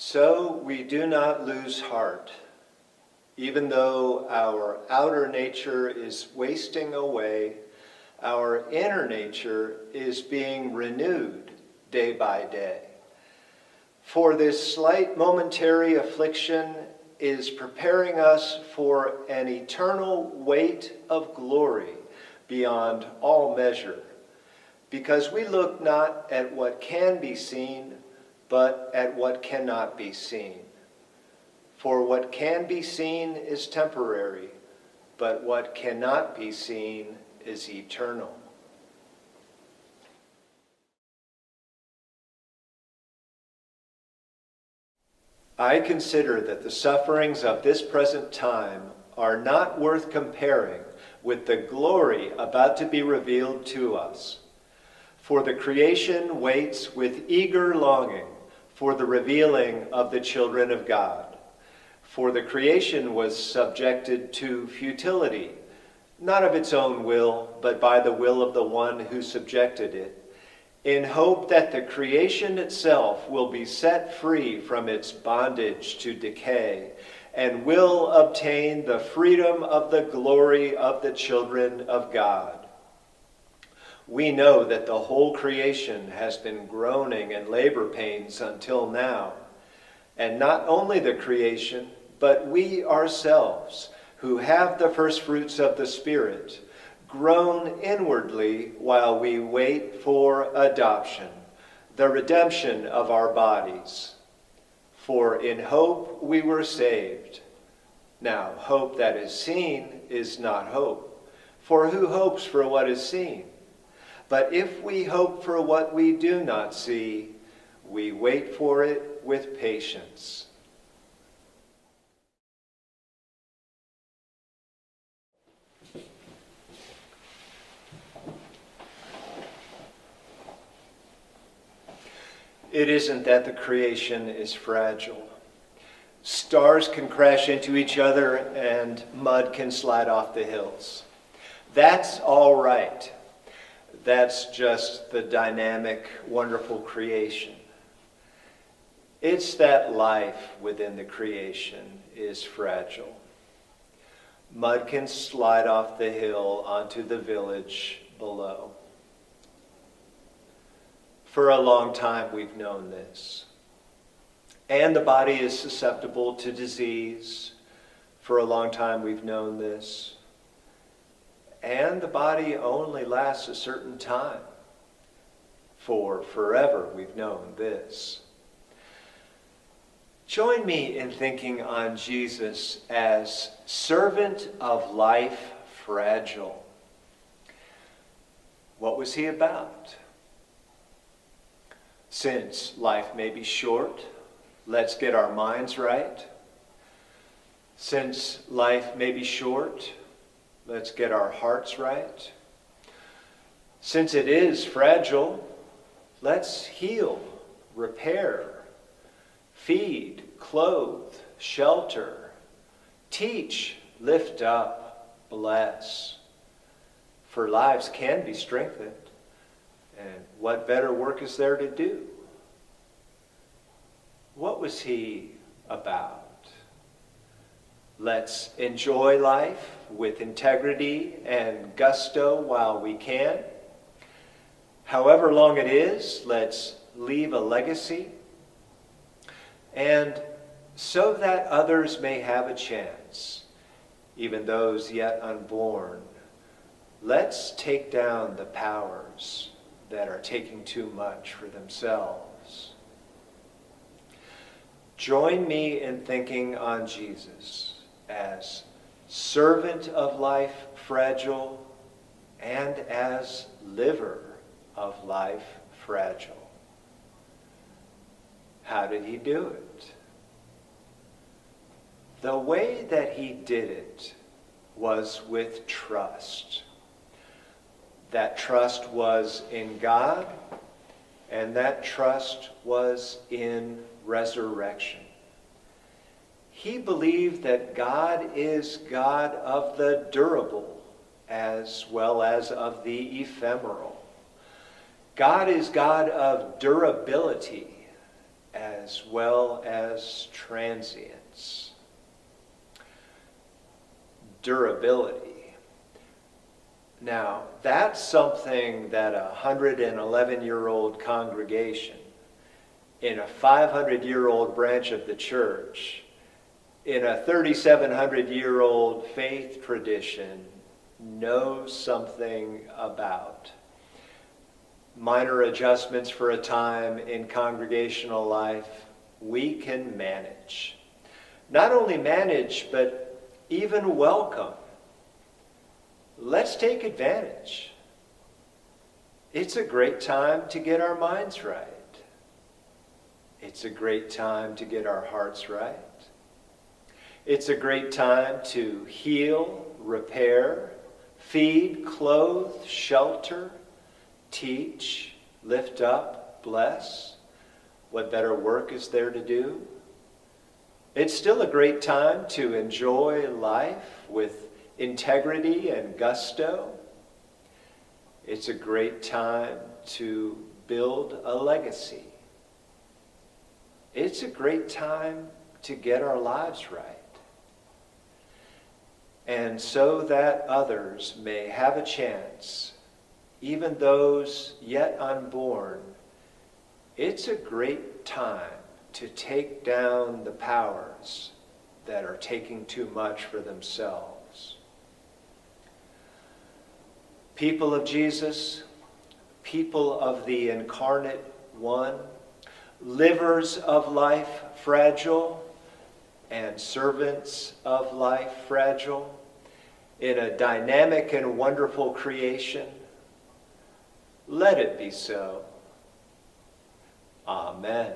So we do not lose heart, even though our outer nature is wasting away, our inner nature is being renewed day by day. For this slight momentary affliction is preparing us for an eternal weight of glory beyond all measure, because we look not at what can be seen, but at what cannot be seen. For what can be seen is temporary, but what cannot be seen is eternal. I consider that the sufferings of this present time are not worth comparing with the glory about to be revealed to us. For the creation waits with eager longing for the revealing of the children of God. For the creation was subjected to futility, not of its own will, but by the will of the one who subjected it, in hope that the creation itself will be set free from its bondage to decay and will obtain the freedom of the glory of the children of God. We know that the whole creation has been groaning in labor pains until now, and not only the creation, but we ourselves, who have the first fruits of the Spirit, groan inwardly while we wait for adoption, the redemption of our bodies. For in hope we were saved. Now, hope that is seen is not hope, for who hopes for what is seen? But if we hope for what we do not see, we wait for it with patience. It isn't that the creation is fragile. Stars can crash into each other and mud can slide off the hills. That's all right. That's just the dynamic, wonderful creation. It's that life within the creation is fragile. Mud can slide off the hill onto the village below. For a long time we've known this. And the body is susceptible to disease. For a long time we've known this. And the body only lasts a certain time. For forever we've known this. Join me in thinking on Jesus as servant of life fragile. What was he about? Since life may be short, let's get our minds right. Since life may be short, let's get our hearts right. Since it is fragile, let's heal, repair, feed, clothe, shelter, teach, lift up, bless. For lives can be strengthened. And what better work is there to do? What was he about? Let's enjoy life with integrity and gusto while we can. However long it is, let's leave a legacy. And so that others may have a chance, even those yet unborn, let's take down the powers that are taking too much for themselves. Join me in thinking on Jesus as servant of life fragile and as liver of life fragile. How did he do it? The way that he did it was with trust. That trust was in God, and that trust was in resurrection. He believed that God is God of the durable as well as of the ephemeral. God is God of durability as well as transience. Durability. Now, that's something that a 111-year-old congregation in a 500-year-old branch of the church, in a 3,700-year-old faith tradition, knows something about. Minor adjustments for a time in congregational life, we can manage. Not only manage, but even welcome. Let's take advantage. It's a great time to get our minds right. It's a great time to get our hearts right. It's a great time to heal, repair, feed, clothe, shelter, teach, lift up, bless. What better work is there to do? It's still a great time to enjoy life with integrity and gusto. It's a great time to build a legacy. It's a great time to get our lives right. And so that others may have a chance, even those yet unborn, it's a great time to take down the powers that are taking too much for themselves. People of Jesus, people of the incarnate one, livers of life fragile and servants of life fragile, in a dynamic and wonderful creation, let it be so. Amen.